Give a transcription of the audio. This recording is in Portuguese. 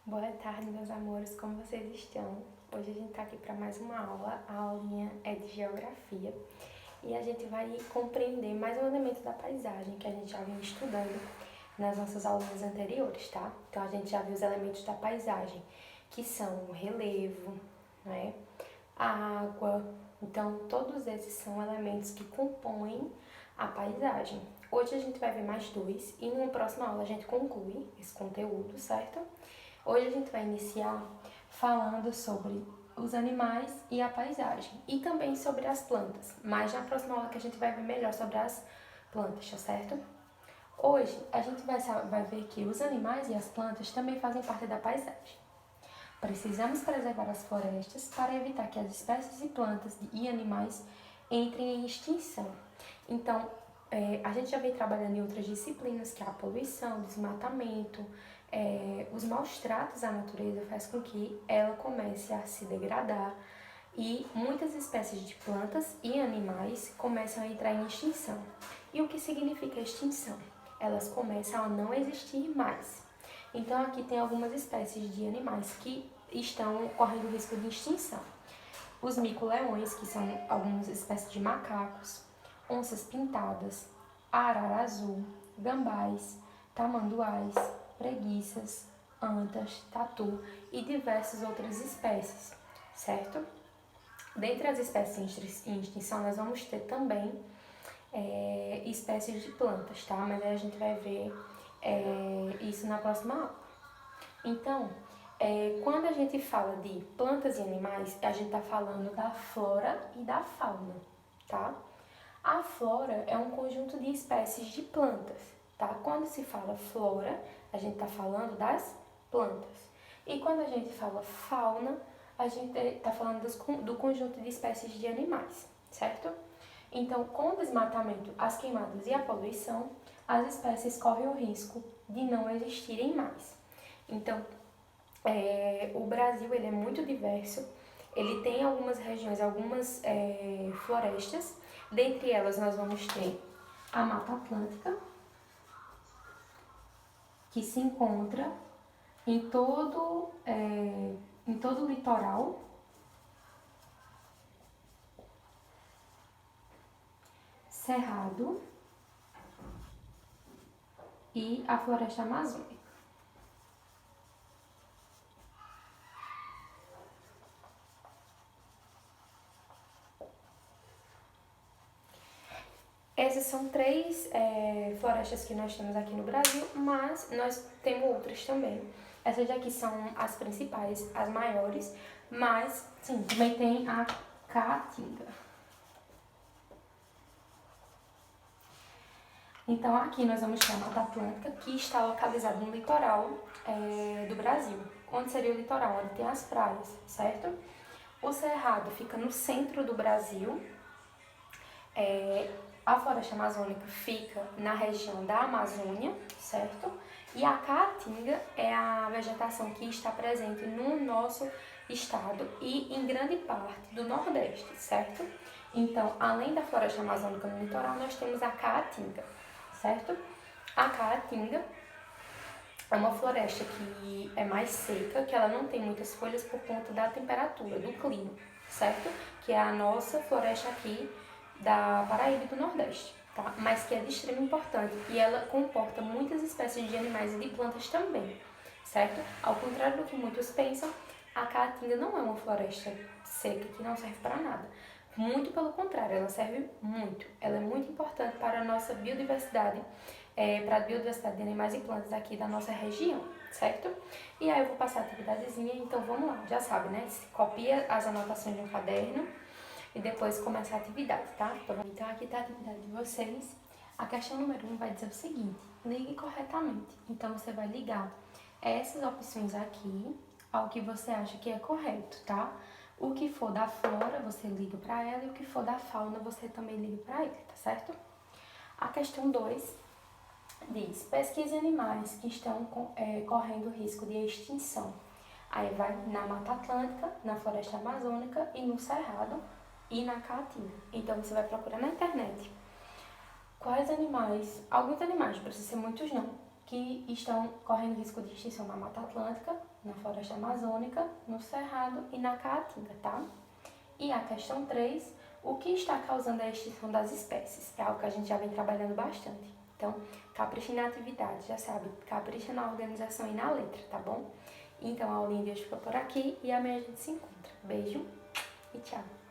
Boa tarde, meus amores, como vocês estão? Hoje a gente tá aqui para mais uma aula, a aulinha é de geografia e a gente vai compreender mais um elemento da paisagem que a gente já vinha estudando nas nossas aulinhas anteriores, tá? Então a gente já viu os elementos da paisagem, que são o relevo, né? A água, então todos esses são elementos que compõem a paisagem. Hoje a gente vai ver mais dois e numa próxima aula a gente conclui esse conteúdo, certo? Hoje a gente vai iniciar falando sobre os animais e a paisagem e também sobre as plantas, mas na próxima aula que a gente vai ver melhor sobre as plantas, tá certo? Hoje a gente vai ver que os animais e as plantas também fazem parte da paisagem. Precisamos preservar as florestas para evitar que as espécies de plantas e animais entrem em extinção. Então, a gente já vem trabalhando em outras disciplinas, que é a poluição, o desmatamento, os maus tratos à natureza faz com que ela comece a se degradar e muitas espécies de plantas e animais começam a entrar em extinção. E o que significa extinção? Elas começam a não existir mais. Então aqui tem algumas espécies de animais que estão correndo risco de extinção. Os mico-leões, que são algumas espécies de macacos, onças pintadas, arara azul, gambás, tamanduás, preguiças, antas, tatu e diversas outras espécies, certo? Dentre as espécies em extinção, nós vamos ter também espécies de plantas, tá? Mas aí a gente vai ver isso na próxima aula. Então, quando a gente fala de plantas e animais, a gente está falando da flora e da fauna, tá? A flora é um conjunto de espécies de plantas, tá? Quando se fala flora, a gente está falando das plantas. E quando a gente fala fauna, a gente está falando do conjunto de espécies de animais, certo? Então, com o desmatamento, as queimadas e a poluição, as espécies correm o risco de não existirem mais. Então, o Brasil ele é muito diverso, ele tem algumas regiões, algumas florestas, dentre elas nós vamos ter a Mata Atlântica, que se encontra em todo o litoral, Cerrado e a Floresta Amazônica. Essas são três florestas que nós temos aqui no Brasil, mas nós temos outras também. Essas daqui são as principais, as maiores, mas sim, também tem a Caatinga. Então aqui nós vamos ter a Mata Atlântica, que está localizada no litoral do Brasil. Onde seria o litoral? Onde tem as praias, certo? O Cerrado fica no centro do Brasil. A floresta amazônica fica na região da Amazônia, certo? E a caatinga é a vegetação que está presente no nosso estado e em grande parte do Nordeste, certo? Então, além da floresta amazônica no litoral, nós temos a caatinga, certo? A caatinga é uma floresta que é mais seca, que ela não tem muitas folhas por conta da temperatura, do clima, certo? Que é a nossa floresta aqui da Paraíba e do Nordeste, tá? Mas que é de extrema importância e ela comporta muitas espécies de animais e de plantas também, certo? Ao contrário do que muitos pensam, a caatinga não é uma floresta seca que não serve para nada. Muito pelo contrário, ela serve muito. Ela é muito importante para a nossa biodiversidade, para a biodiversidade de animais e plantas aqui da nossa região, certo? E aí eu vou passar a atividadezinha, então vamos lá, já sabe, né? Copia as anotações no caderno e depois começa a atividade, tá? Então aqui está a atividade de vocês. A questão número 1 vai dizer o seguinte: ligue corretamente. Então você vai ligar essas opções aqui ao que você acha que é correto, tá? O que for da flora, você liga para ela, e o que for da fauna, você também liga para ele, tá certo? A questão 2 diz: pesquise animais que estão correndo risco de extinção. Aí vai na Mata Atlântica, na Floresta Amazônica e no Cerrado e na Caatinga. Então você vai procurar na internet quais animais, alguns animais, não precisa ser muitos não, que que estão correndo risco de extinção na Mata Atlântica, na Floresta Amazônica, no Cerrado e na Caatinga, tá? E a questão 3, o que está causando a extinção das espécies? É algo que a gente já vem trabalhando bastante. Então, capricha na atividade, já sabe, capricha na organização e na letra, tá bom? Então, a aulinha de hoje fica por aqui e amanhã a gente se encontra. Beijo e tchau!